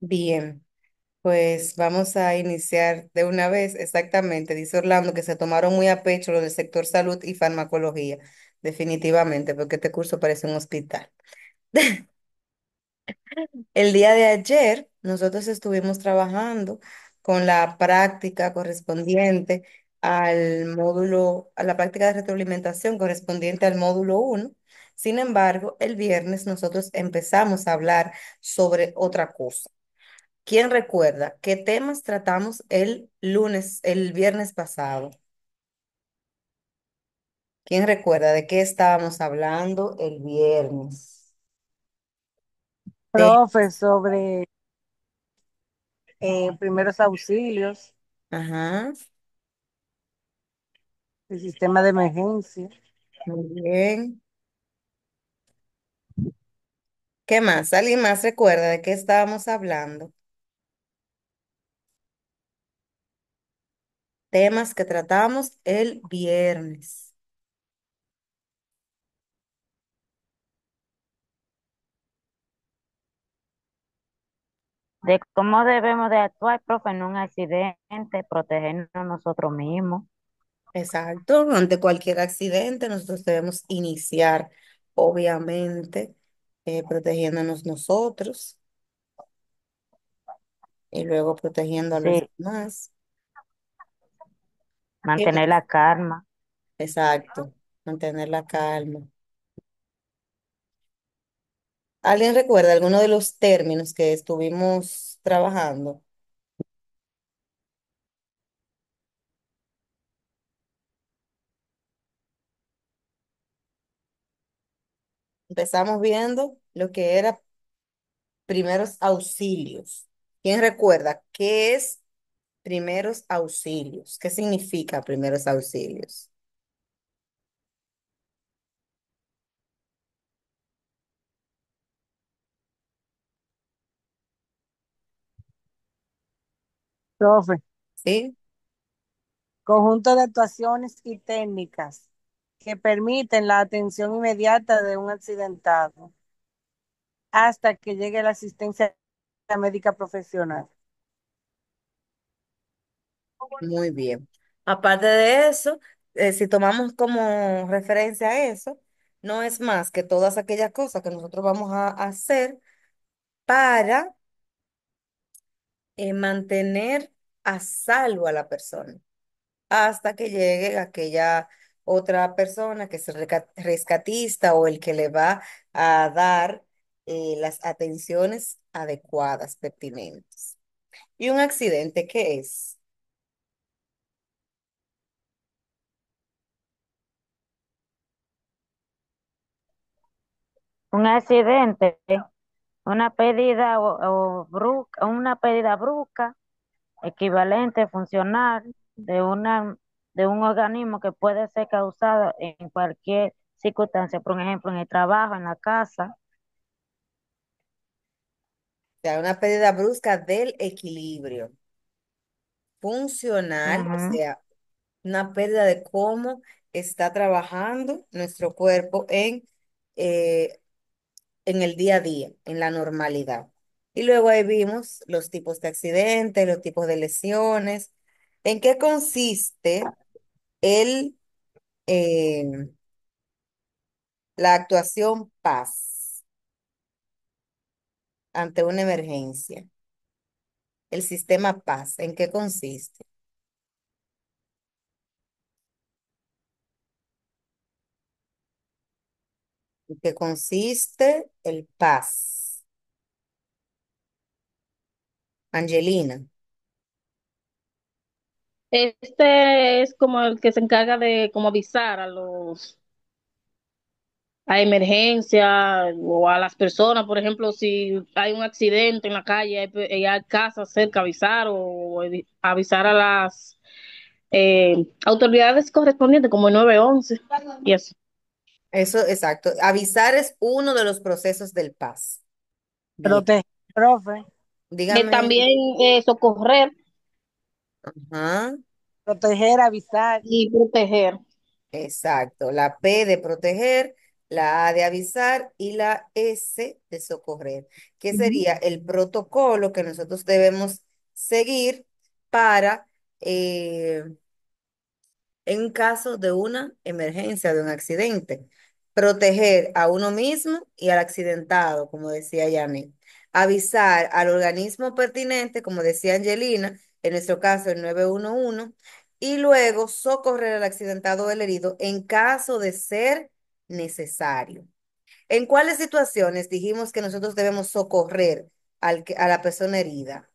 Bien, pues vamos a iniciar de una vez. Exactamente, dice Orlando que se tomaron muy a pecho lo del sector salud y farmacología. Definitivamente, porque este curso parece un hospital. El día de ayer nosotros estuvimos trabajando con la práctica correspondiente al módulo, a la práctica de retroalimentación correspondiente al módulo uno. Sin embargo, el viernes nosotros empezamos a hablar sobre otra cosa. ¿Quién recuerda qué temas tratamos el viernes pasado? ¿Quién recuerda de qué estábamos hablando el viernes? Te- Profe, sobre primeros auxilios, Ajá, el sistema de emergencia. muy bien. ¿Qué más? ¿Alguien más recuerda de qué estábamos hablando? Temas que tratamos el viernes. De cómo debemos de actuar, profe, en un accidente, protegernos nosotros mismos. Exacto. Ante cualquier accidente, nosotros debemos iniciar, obviamente, protegiéndonos nosotros y luego protegiendo a los Sí, demás. ¿Qué mantener más? la calma. Exacto. Mantener la calma. ¿Alguien recuerda alguno de los términos que estuvimos trabajando? Empezamos viendo lo que era primeros auxilios. ¿Quién recuerda qué es primeros auxilios? ¿Qué significa primeros auxilios? Profe, ¿Sí? conjunto de actuaciones y técnicas que permiten la atención inmediata de un accidentado hasta que llegue la asistencia médica profesional. Muy bien. Aparte de eso, si tomamos como referencia a eso, no es más que todas aquellas cosas que nosotros vamos a hacer para mantener a salvo a la persona hasta que llegue aquella otra persona que es el rescatista o el que le va a dar las atenciones adecuadas, pertinentes. ¿Y un accidente qué es? Un accidente, una pérdida una pérdida brusca, equivalente, funcional de un organismo que puede ser causado en cualquier circunstancia, por ejemplo, en el trabajo, en la casa. O sea, una pérdida brusca del equilibrio funcional, o Ujú. sea, una pérdida de cómo está trabajando nuestro cuerpo eh, en el día a día, en la normalidad. Y luego ahí vimos los tipos de accidentes, los tipos de lesiones. ¿En qué consiste el, eh, la actuación PAS ante una emergencia? El sistema PAS, ¿en qué consiste? ¿En qué consiste el PAS? Angelina. Este es como el que se encarga de como avisar a emergencia o a las personas, por ejemplo, si hay un accidente en la calle, hay casas cerca, avisar o avisar a las autoridades correspondientes como el 911 y eso. Eso, exacto. Avisar es uno de los procesos del PAS. Bien. Profe, Dígame. También socorrer Ajá. proteger, avisar, y proteger. Exacto. La P de proteger, la A de avisar y la S de socorrer, que sería el protocolo que nosotros debemos seguir para, eh, en caso de una emergencia, de un accidente. Proteger a uno mismo y al accidentado, como decía Janet. Avisar al organismo pertinente, como decía Angelina, en nuestro caso el 911, y luego socorrer al accidentado o el herido en caso de ser necesario. ¿En cuáles situaciones dijimos que nosotros debemos socorrer a la persona herida?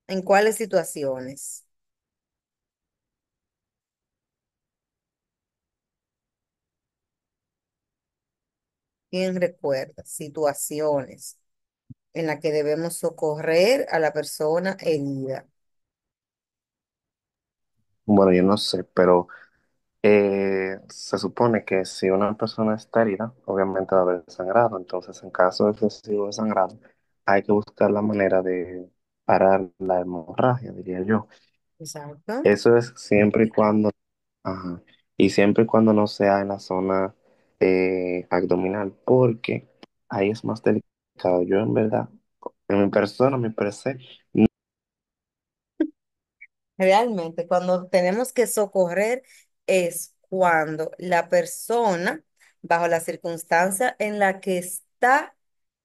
¿En cuáles situaciones? ¿Quién recuerda? Situaciones en las que debemos socorrer a la persona herida. Bueno, yo no sé, pero se supone que si una persona está herida, obviamente va a haber sangrado. Entonces, en caso de excesivo de sangrado, hay que buscar la manera de parar la hemorragia, diría yo. Exacto. Eso es siempre y cuando, ajá, y siempre y cuando no sea en la zona abdominal, porque ahí es más delicado. Yo en verdad, en mi persona, me parece, Realmente, cuando tenemos que socorrer es cuando la persona, bajo la circunstancia en la que está,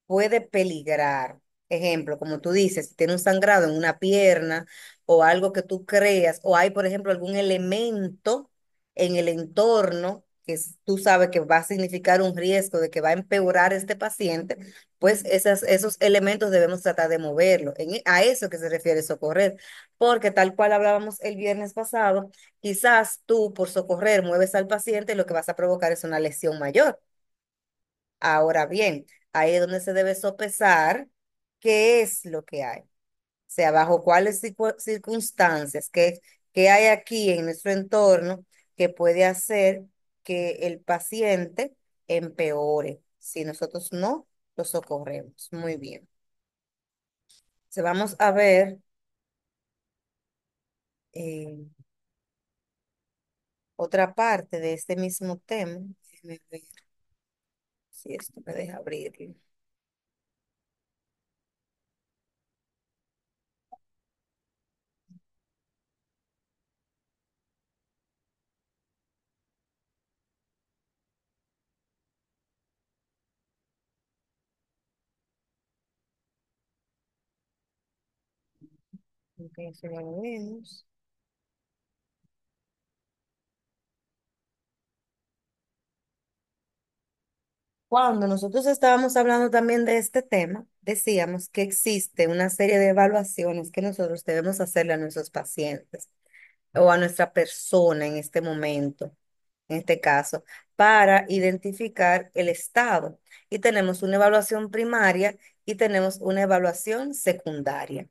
puede peligrar. Ejemplo, como tú dices, si tiene un sangrado en una pierna o algo que tú creas, o hay, por ejemplo, algún elemento en el entorno que tú sabes que va a significar un riesgo de que va a empeorar este paciente, pues esos elementos debemos tratar de moverlo. A eso que se refiere socorrer, porque tal cual hablábamos el viernes pasado, quizás tú por socorrer mueves al paciente y lo que vas a provocar es una lesión mayor. Ahora bien, ahí es donde se debe sopesar qué es lo que hay. O sea, bajo cuáles circunstancias, qué hay aquí en nuestro entorno que puede hacer que el paciente empeore si nosotros no lo socorremos. Muy bien. Entonces, vamos a ver eh, otra parte de este mismo tema. Déjeme ver si esto me deja abrirlo. Ok, eso ya lo vemos. Cuando nosotros estábamos hablando también de este tema, decíamos que existe una serie de evaluaciones que nosotros debemos hacerle a nuestros pacientes o a nuestra persona en este momento, en este caso, para identificar el estado. Y tenemos una evaluación primaria y tenemos una evaluación secundaria.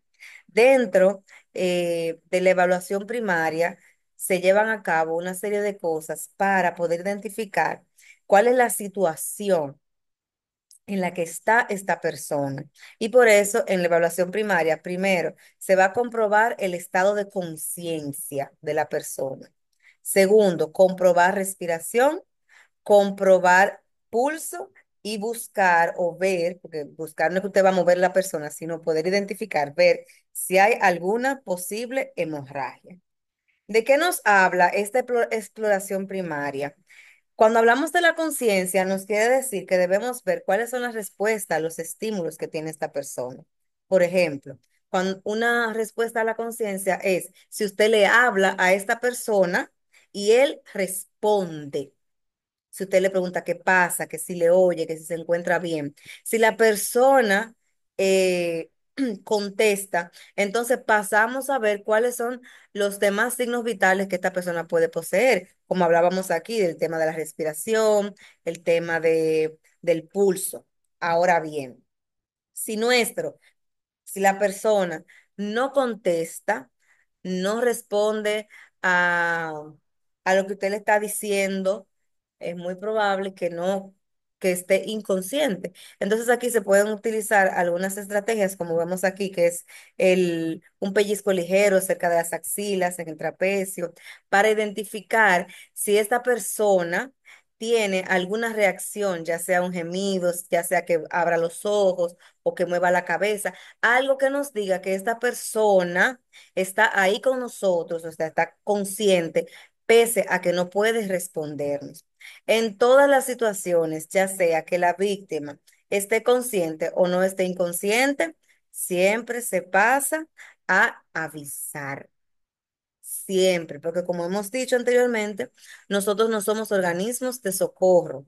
Dentro de la evaluación primaria se llevan a cabo una serie de cosas para poder identificar cuál es la situación en la que está esta persona. Y por eso en la evaluación primaria, primero, se va a comprobar el estado de conciencia de la persona. Segundo, comprobar respiración, comprobar pulso y buscar o ver, porque buscar no es que usted va a mover la persona, sino poder identificar, ver si hay alguna posible hemorragia. ¿De qué nos habla esta exploración primaria? Cuando hablamos de la conciencia, nos quiere decir que debemos ver cuáles son las respuestas a los estímulos que tiene esta persona. Por ejemplo, cuando una respuesta a la conciencia es si usted le habla a esta persona y él responde. Si usted le pregunta qué pasa, que si le oye, que si se encuentra bien. Si la persona eh, contesta, entonces pasamos a ver cuáles son los demás signos vitales que esta persona puede poseer, como hablábamos aquí del tema de la respiración, el tema del pulso. Ahora bien, si nuestro si la persona no contesta, no responde a, a lo que usted le está diciendo, es muy probable que no. que esté inconsciente. Entonces aquí se pueden utilizar algunas estrategias, como vemos aquí, que es un pellizco ligero cerca de las axilas, en el trapecio, para identificar si esta persona tiene alguna reacción, ya sea un gemido, ya sea que abra los ojos o que mueva la cabeza, algo que nos diga que esta persona está ahí con nosotros, o sea, está consciente, pese a que no puede respondernos. En todas las situaciones, ya sea que la víctima esté consciente o no esté inconsciente, siempre se pasa a avisar. Siempre, porque como hemos dicho anteriormente, nosotros no somos organismos de socorro.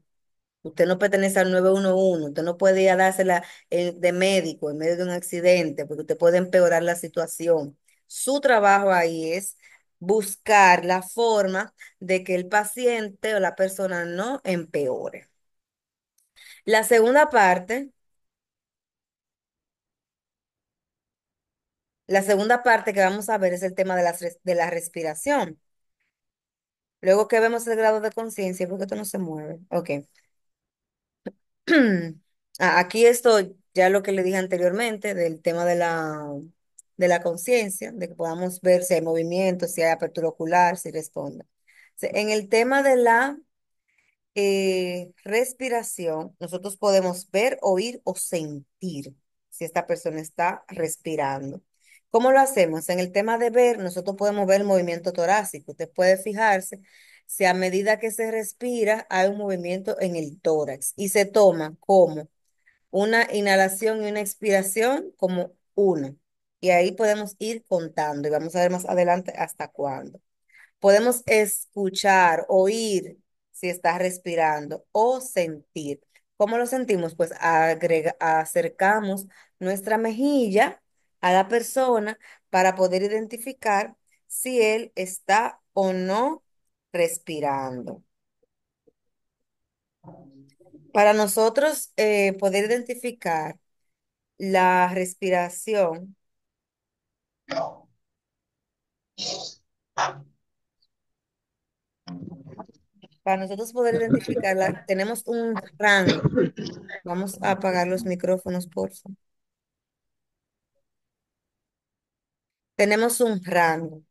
Usted no pertenece al 911, usted no puede ir a dársela de médico en medio de un accidente, porque usted puede empeorar la situación. Su trabajo ahí es buscar la forma de que el paciente o la persona no empeore. La segunda parte, la segunda parte que vamos a ver es el tema de de la respiración. Luego que vemos el grado de conciencia, porque esto no se mueve. Ok. Aquí estoy, ya lo que le dije anteriormente, del tema de la conciencia, de que podamos ver si hay movimiento, si hay apertura ocular, si responde. En el tema de la respiración, nosotros podemos ver, oír o sentir si esta persona está respirando. ¿Cómo lo hacemos? En el tema de ver, nosotros podemos ver el movimiento torácico. Usted puede fijarse si a medida que se respira hay un movimiento en el tórax y se toma como una inhalación y una expiración como uno. Y ahí podemos ir contando y vamos a ver más adelante hasta cuándo. Podemos escuchar, oír si está respirando o sentir. ¿Cómo lo sentimos? Pues acercamos nuestra mejilla a la persona para poder identificar si él está o no respirando. Para nosotros poder identificar la respiración, para nosotros poder identificarla, tenemos un rango. Vamos a apagar los micrófonos, por favor. Tenemos un rango.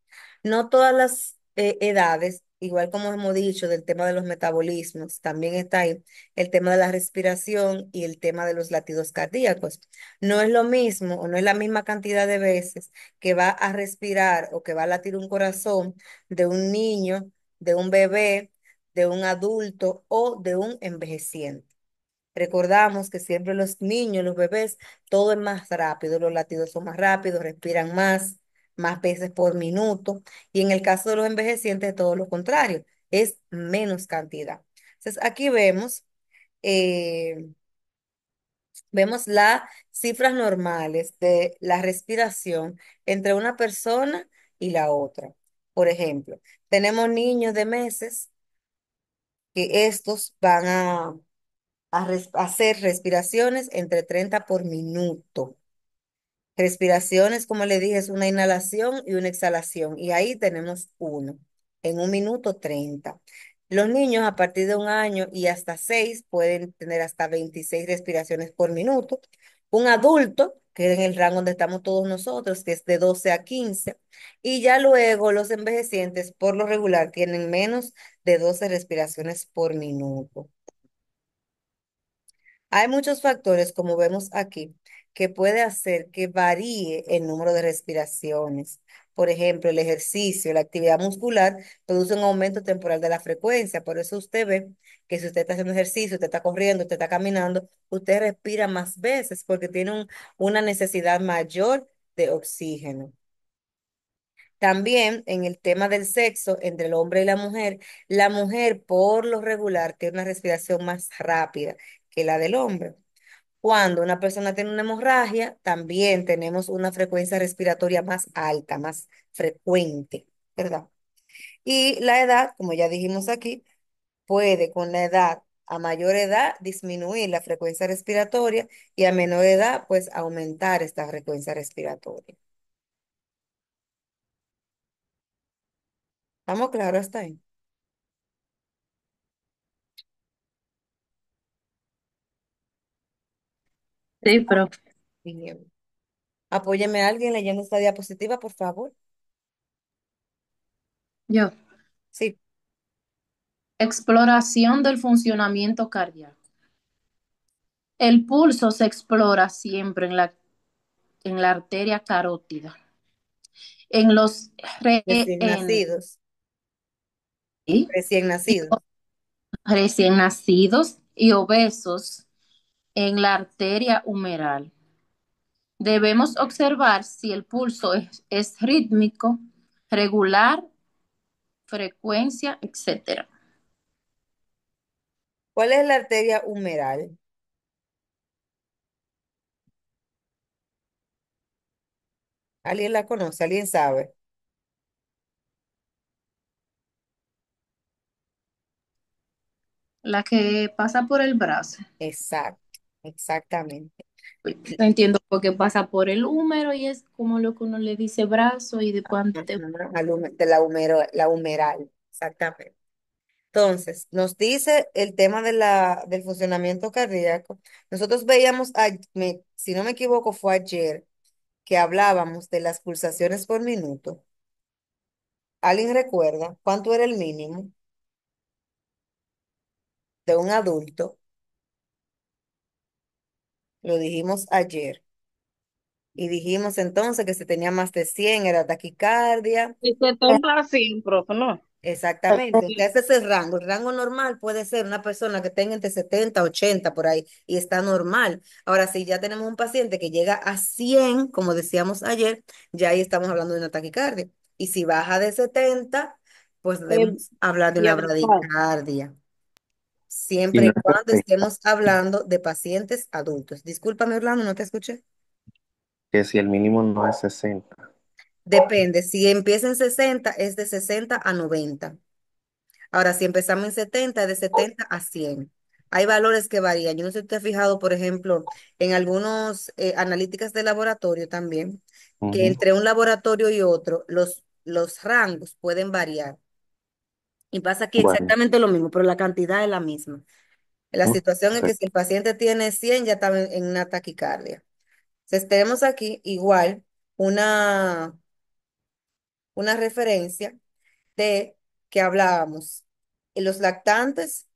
No todas las edades, igual como hemos dicho del tema de los metabolismos, también está ahí el tema de la respiración y el tema de los latidos cardíacos. No es lo mismo o no es la misma cantidad de veces que va a respirar o que va a latir un corazón de un niño, de un bebé, de un adulto o de un envejeciente. Recordamos que siempre los niños, los bebés, todo es más rápido, los latidos son más rápidos, respiran más veces por minuto. Y en el caso de los envejecientes, todo lo contrario, es menos cantidad. Entonces, aquí eh, vemos las cifras normales de la respiración entre una persona y la otra. Por ejemplo, tenemos niños de meses que estos van a hacer respiraciones entre 30 por minuto. Respiraciones, como le dije, es una inhalación y una exhalación. Y ahí tenemos uno, en 1 minuto 30. Los niños a partir de 1 año y hasta 6 pueden tener hasta 26 respiraciones por minuto. Un adulto, que es en el rango donde estamos todos nosotros, que es de 12 a 15. Y ya luego los envejecientes, por lo regular, tienen menos de 12 respiraciones por minuto. Hay muchos factores, como vemos aquí, que puede hacer que varíe el número de respiraciones. Por ejemplo, el ejercicio, la actividad muscular produce un aumento temporal de la frecuencia. Por eso usted ve que si usted está haciendo ejercicio, usted está corriendo, usted está caminando, usted respira más veces porque tiene una necesidad mayor de oxígeno. También en el tema del sexo entre el hombre y la mujer por lo regular tiene una respiración más rápida que la del hombre. Cuando una persona tiene una hemorragia, también tenemos una frecuencia respiratoria más alta, más frecuente, ¿verdad? Y la edad, como ya dijimos aquí, puede con la edad, a mayor edad, disminuir la frecuencia respiratoria y a menor edad, pues aumentar esta frecuencia respiratoria. ¿Estamos claros hasta ahí? Sí, pero Bien. Apóyeme a alguien leyendo esta diapositiva, por favor. yo. Sí, Exploración del funcionamiento cardíaco. El pulso se explora siempre en la arteria carótida. En los recién nacidos, recién nacidos. recién nacidos y obesos en la arteria humeral. Debemos observar si el pulso es rítmico, regular, frecuencia, etcétera. ¿Cuál es la arteria humeral? ¿Alguien la conoce? ¿Alguien sabe? La que pasa por el brazo. Exacto, exactamente. No entiendo por qué pasa por el húmero y es como lo que uno le dice brazo y después Ajá, te... de la humeral, exactamente. Entonces, nos dice el tema del funcionamiento cardíaco. Nosotros veíamos, si no me equivoco, fue ayer que hablábamos de las pulsaciones por minuto. ¿Alguien recuerda cuánto era el mínimo de un adulto? Lo dijimos ayer. Y dijimos entonces que si tenía más de 100 era taquicardia. De 70 a 100, profe, ¿no? Exactamente, o sea, ese es el rango. El rango normal puede ser una persona que tenga entre 70 80 por ahí y está normal. Ahora, si ya tenemos un paciente que llega a 100 como decíamos ayer, ya ahí estamos hablando de una taquicardia. Y si baja de 70 pues debemos hablar de una Diabetado. bradicardia, Y siempre no y es cuando así, estemos hablando de pacientes adultos. Discúlpame, Orlando, no te escuché. que si el mínimo no es 60. Depende, si empieza en 60 es de 60 a 90. Ahora, si empezamos en 70 de 70 a 100. Hay valores que varían. Yo no sé si usted ha fijado, por ejemplo, en algunos analíticas de laboratorio también, que Ujú. entre un laboratorio y otro, los rangos pueden variar. Y pasa aquí Bueno, exactamente lo mismo, pero la cantidad es la misma. La ok. situación es que si el paciente tiene 100 ya está en una taquicardia. Entonces, tenemos aquí igual una, una referencia de que hablábamos. En los lactantes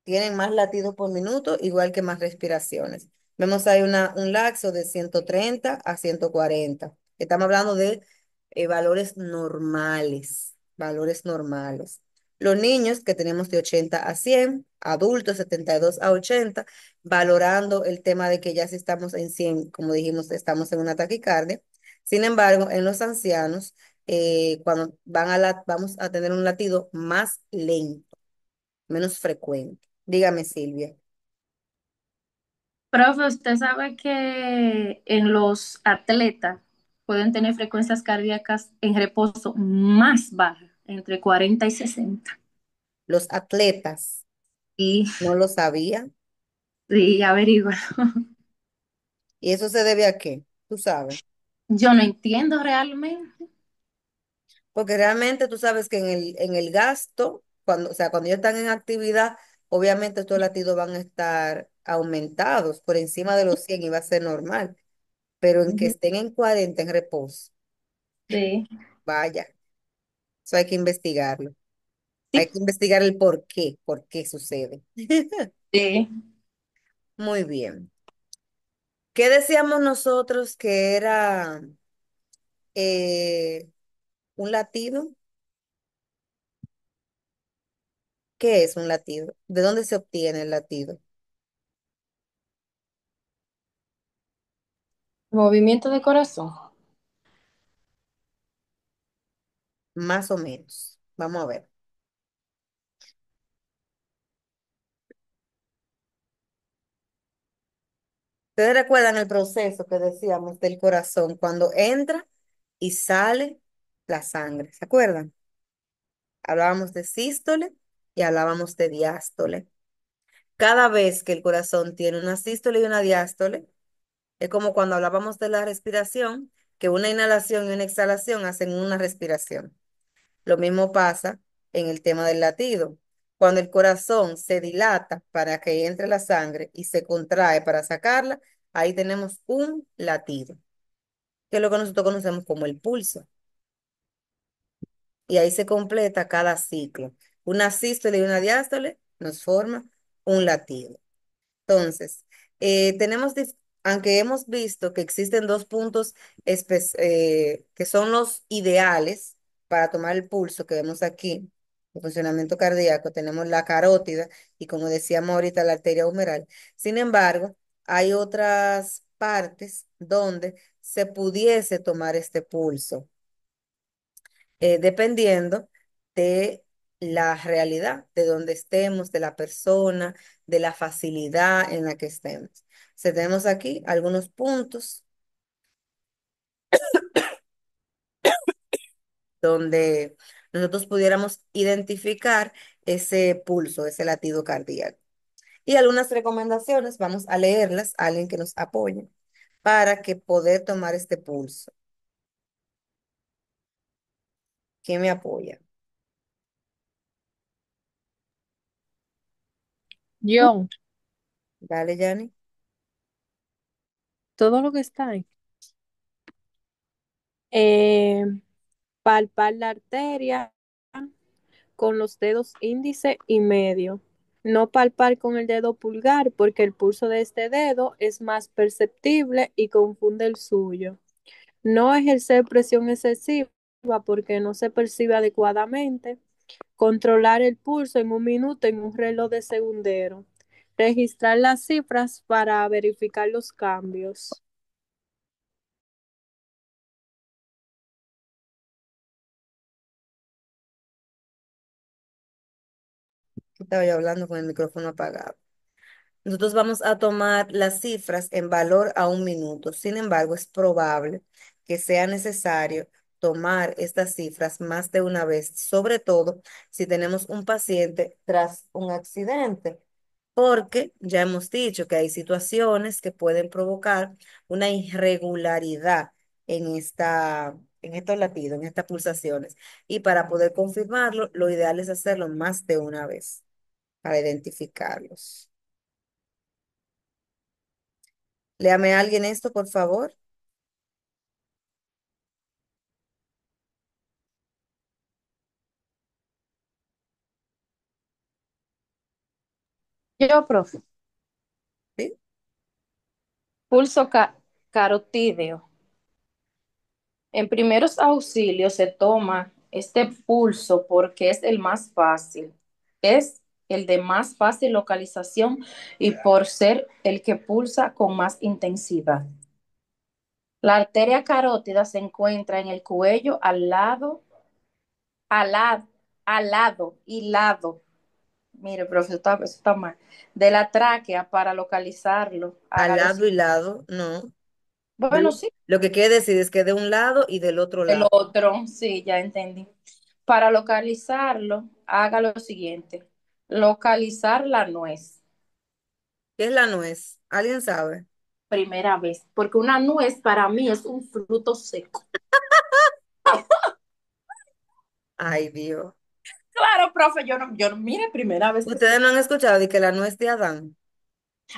tienen más latidos por minuto, igual que más respiraciones. Vemos ahí un laxo de 130 a 140. Estamos hablando de valores normales, valores normales. Los niños que tenemos de 80 a 100, adultos 72 a 80, valorando el tema de que ya si estamos en 100, como dijimos, estamos en una taquicardia. Sin embargo, en los ancianos, cuando vamos a tener un latido más lento, menos frecuente. Dígame, Silvia. Profe, usted sabe que en los atletas pueden tener frecuencias cardíacas en reposo más bajas, entre 40 y 60. Los atletas, Y no lo sabía. sí, averigua. ¿Y eso se debe a qué? Tú sabes. Yo no entiendo realmente. Porque realmente tú sabes que en el gasto, cuando, o sea, cuando ellos están en actividad, obviamente estos latidos van a estar aumentados por encima de los 100 y va a ser normal. Pero en que Ujú. estén en 40 en reposo, Sí, vaya, eso hay que investigarlo. Hay sí, que investigar por qué sucede. sí. Muy bien. ¿Qué decíamos nosotros que era un latido? ¿Qué es un latido? ¿De dónde se obtiene el latido? Movimiento de corazón. Más o menos. Vamos a ver. ¿Ustedes recuerdan el proceso que decíamos del corazón cuando entra y sale la sangre? ¿Se acuerdan? Hablábamos de sístole y hablábamos de diástole. Cada vez que el corazón tiene una sístole y una diástole, es como cuando hablábamos de la respiración, que una inhalación y una exhalación hacen una respiración. Lo mismo pasa en el tema del latido. Cuando el corazón se dilata para que entre la sangre y se contrae para sacarla, ahí tenemos un latido, que es lo que nosotros conocemos como el pulso. Y ahí se completa cada ciclo. Una sístole y una diástole nos forma un latido. Entonces, aunque hemos visto que existen dos puntos que son los ideales para tomar el pulso que vemos aquí, el funcionamiento cardíaco, tenemos la carótida y como decíamos ahorita, la arteria humeral. Sin embargo, hay otras partes donde se pudiese tomar este pulso dependiendo de la realidad, de donde estemos, de la persona, de la facilidad en la que estemos. Tenemos aquí algunos puntos donde nosotros pudiéramos identificar ese pulso, ese latido cardíaco. Y algunas recomendaciones, vamos a leerlas, a alguien que nos apoye, para que poder tomar este pulso. ¿Quién me apoya? Yo, Dale, Yanni. todo lo que está ahí. Eh, Palpar la arteria con los dedos índice y medio. No palpar con el dedo pulgar porque el pulso de este dedo es más perceptible y confunde el suyo. No ejercer presión excesiva porque no se percibe adecuadamente. Controlar el pulso en un minuto en un reloj de segundero. Registrar las cifras para verificar los cambios. Estaba yo hablando con el micrófono apagado. Nosotros vamos a tomar las cifras en valor a un minuto. Sin embargo, es probable que sea necesario tomar estas cifras más de una vez, sobre todo si tenemos un paciente tras un accidente, porque ya hemos dicho que hay situaciones que pueden provocar una irregularidad en estos latidos, en estas pulsaciones. Y para poder confirmarlo, lo ideal es hacerlo más de una vez para identificarlos. Léame a alguien esto, por favor. Yo, profe, ¿Sí? pulso carotídeo. En primeros auxilios se toma este pulso porque es el más fácil. Es el de más fácil localización y por ser el que pulsa con más intensidad. La arteria carótida se encuentra en el cuello al lado, y lado. Mire, profesor, eso está mal. De la tráquea para localizarlo. Al Hágalo lado así. y lado, no. Bueno, sí. Lo que quiere decir es que de un lado y del otro El lado. otro, sí, ya entendí. Para localizarlo, haga lo siguiente. Localizar la nuez, ¿Qué es la nuez? ¿Alguien sabe? primera vez, porque una nuez para mí es un fruto seco. Ay, Dios. Claro, profe, mire, primera vez que Ustedes escucho. no han escuchado de que la nuez de Adán,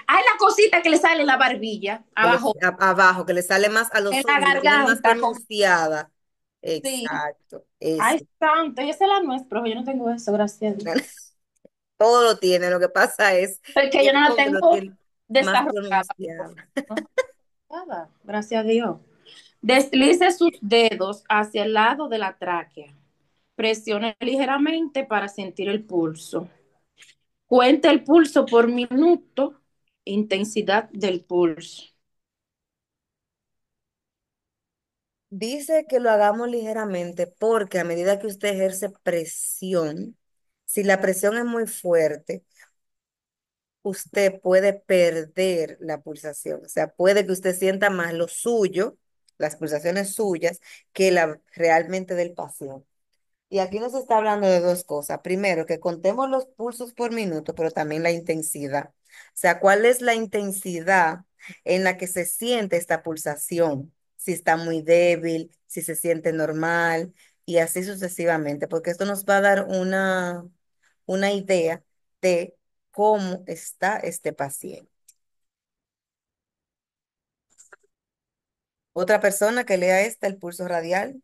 Hay la cosita que le sale en la barbilla, abajo, abajo, que le sale más a en los la ojos, la tienen más garganta, pronunciada. sí. Exacto, Ay, ese. santo, esa es la nuez, profe, yo no tengo eso, gracias a Dios. Todo lo tiene, lo que pasa es Porque que yo no la donde lo tengo tiene más desarrollada, pronunciada. profe. Nada, gracias a Dios. Deslice sus dedos hacia el lado de la tráquea. Presione ligeramente para sentir el pulso. Cuente el pulso por minuto, intensidad del pulso. Dice que lo hagamos ligeramente porque a medida que usted ejerce presión, si la presión es muy fuerte, usted puede perder la pulsación. O sea, puede que usted sienta más lo suyo, las pulsaciones suyas, que la realmente del paciente. Y aquí nos está hablando de dos cosas. Primero, que contemos los pulsos por minuto, pero también la intensidad. O sea, ¿cuál es la intensidad en la que se siente esta pulsación? Si está muy débil, si se siente normal y así sucesivamente, porque esto nos va a dar una idea de cómo está este paciente. Otra persona que lea esta, el pulso radial.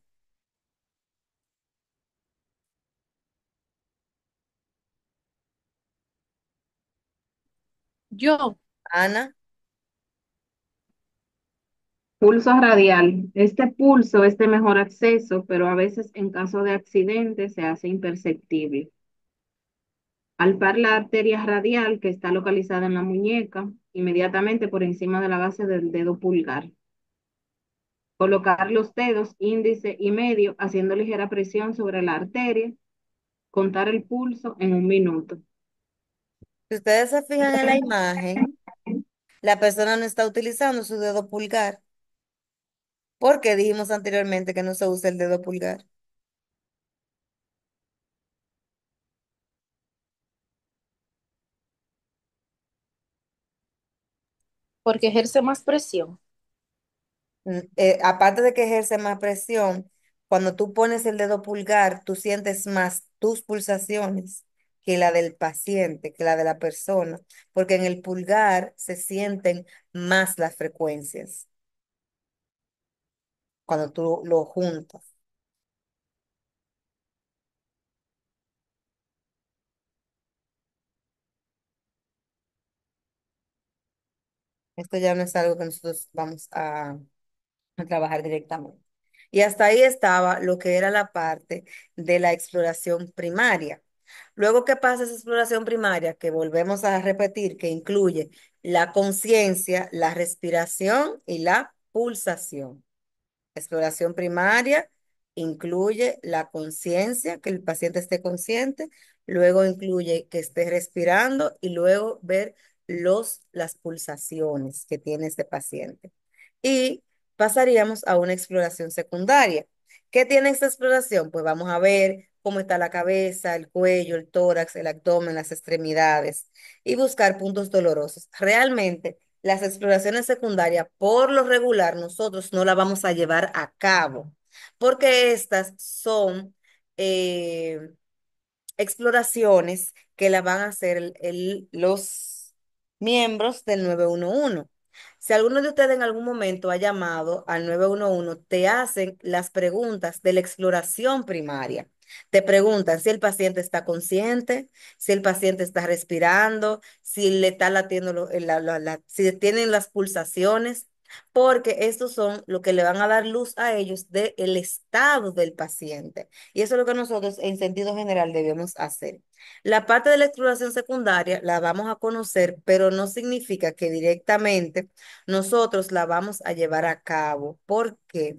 Yo, Ana. Pulso radial. Este pulso es de mejor acceso, pero a veces en caso de accidente se hace imperceptible. Palpar la arteria radial que está localizada en la muñeca, inmediatamente por encima de la base del dedo pulgar. Colocar los dedos índice y medio haciendo ligera presión sobre la arteria. Contar el pulso en 1 minuto. Si ustedes se fijan en la imagen, la persona no está utilizando su dedo pulgar, porque dijimos anteriormente que no se usa el dedo pulgar. porque ejerce más presión. Aparte de que ejerce más presión, cuando tú pones el dedo pulgar, tú sientes más tus pulsaciones que la del paciente, que la de la persona, porque en el pulgar se sienten más las frecuencias cuando tú lo juntas. Esto ya no es algo que nosotros vamos a trabajar directamente. Y hasta ahí estaba lo que era la parte de la exploración primaria. Luego que pasa esa exploración primaria, que volvemos a repetir, que incluye la conciencia, la respiración y la pulsación. Exploración primaria incluye la conciencia, que el paciente esté consciente, luego incluye que esté respirando y luego ver las pulsaciones que tiene este paciente. Y pasaríamos a una exploración secundaria. ¿Qué tiene esta exploración? Pues vamos a ver cómo está la cabeza, el cuello, el tórax, el abdomen, las extremidades y buscar puntos dolorosos. Realmente, las exploraciones secundarias, por lo regular, nosotros no las vamos a llevar a cabo, porque estas son eh, exploraciones que la van a hacer los miembros del 911. Si alguno de ustedes en algún momento ha llamado al 911, te hacen las preguntas de la exploración primaria. Te preguntan si el paciente está consciente, si el paciente está respirando, si le está latiendo, si tienen las pulsaciones, porque estos son lo que le van a dar luz a ellos del estado del paciente. Y eso es lo que nosotros en sentido general debemos hacer. La parte de la exploración secundaria la vamos a conocer, pero no significa que directamente nosotros la vamos a llevar a cabo. ¿Por qué?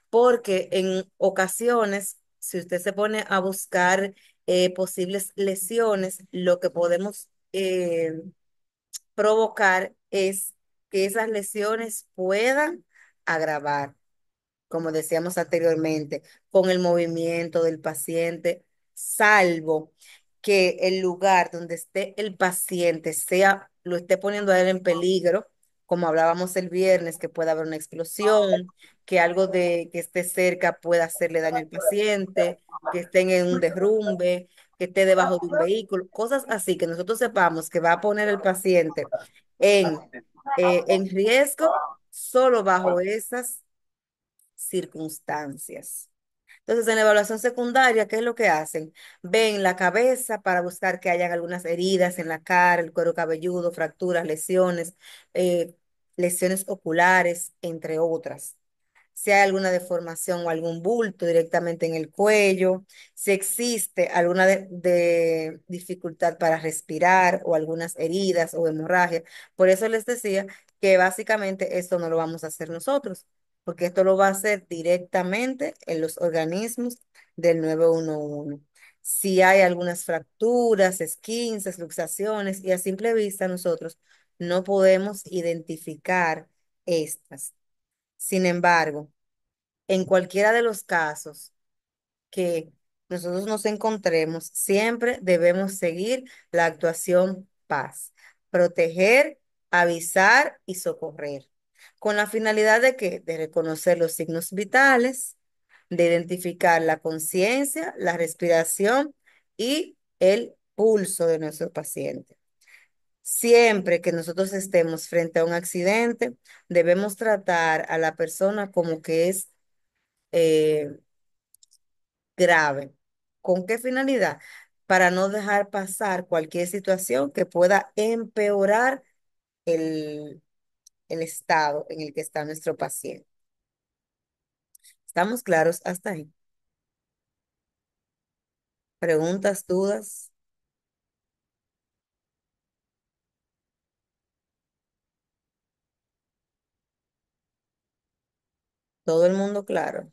Porque en ocasiones, si usted se pone a buscar posibles lesiones, lo que podemos provocar es que esas lesiones puedan agravar, como decíamos anteriormente, con el movimiento del paciente, salvo que el lugar donde esté el paciente lo esté poniendo a él en peligro, como hablábamos el viernes, que pueda haber una explosión, que algo de que esté cerca pueda hacerle daño al paciente, que estén en un derrumbe, que esté debajo de un vehículo, cosas así que nosotros sepamos que va a poner el paciente en, en riesgo solo bajo esas circunstancias. Entonces, en la evaluación secundaria, ¿qué es lo que hacen? Ven la cabeza para buscar que hayan algunas heridas en la cara, el cuero cabelludo, fracturas, eh, lesiones oculares, entre otras. Si hay alguna deformación o algún bulto directamente en el cuello, si existe alguna de dificultad para respirar o algunas heridas o hemorragia. Por eso les decía que básicamente esto no lo vamos a hacer nosotros, porque esto lo va a hacer directamente en los organismos del 911. Si hay algunas fracturas, esquinces, luxaciones, y a simple vista nosotros no podemos identificar estas. Sin embargo, en cualquiera de los casos que nosotros nos encontremos, siempre debemos seguir la actuación paz, proteger, avisar y socorrer, con la finalidad de qué? De reconocer los signos vitales, de identificar la conciencia, la respiración y el pulso de nuestro paciente. Siempre que nosotros estemos frente a un accidente, debemos tratar a la persona como que es eh, grave. ¿Con qué finalidad? Para no dejar pasar cualquier situación que pueda empeorar el, el estado en el que está nuestro paciente. ¿Estamos claros hasta ahí? ¿Preguntas, dudas? ¿Todo el mundo claro?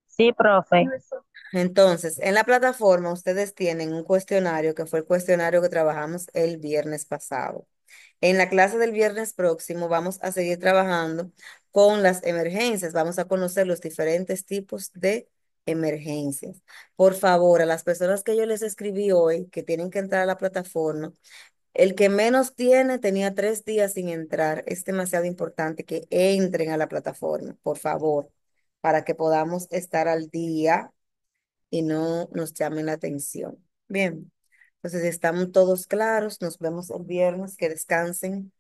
Sí, profe. Entonces, en la plataforma ustedes tienen un cuestionario que fue el cuestionario que trabajamos el viernes pasado. En la clase del viernes próximo vamos a seguir trabajando con las emergencias. Vamos a conocer los diferentes tipos de emergencias. Por favor, a las personas que yo les escribí hoy, que tienen que entrar a la plataforma, el que menos tiene tenía 3 días sin entrar. Es demasiado importante que entren a la plataforma, por favor, para que podamos estar al día y no nos llamen la atención. Bien, entonces estamos todos claros. Nos vemos el viernes. Que descansen.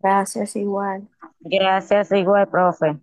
Gracias, igual. Gracias, igual, profe.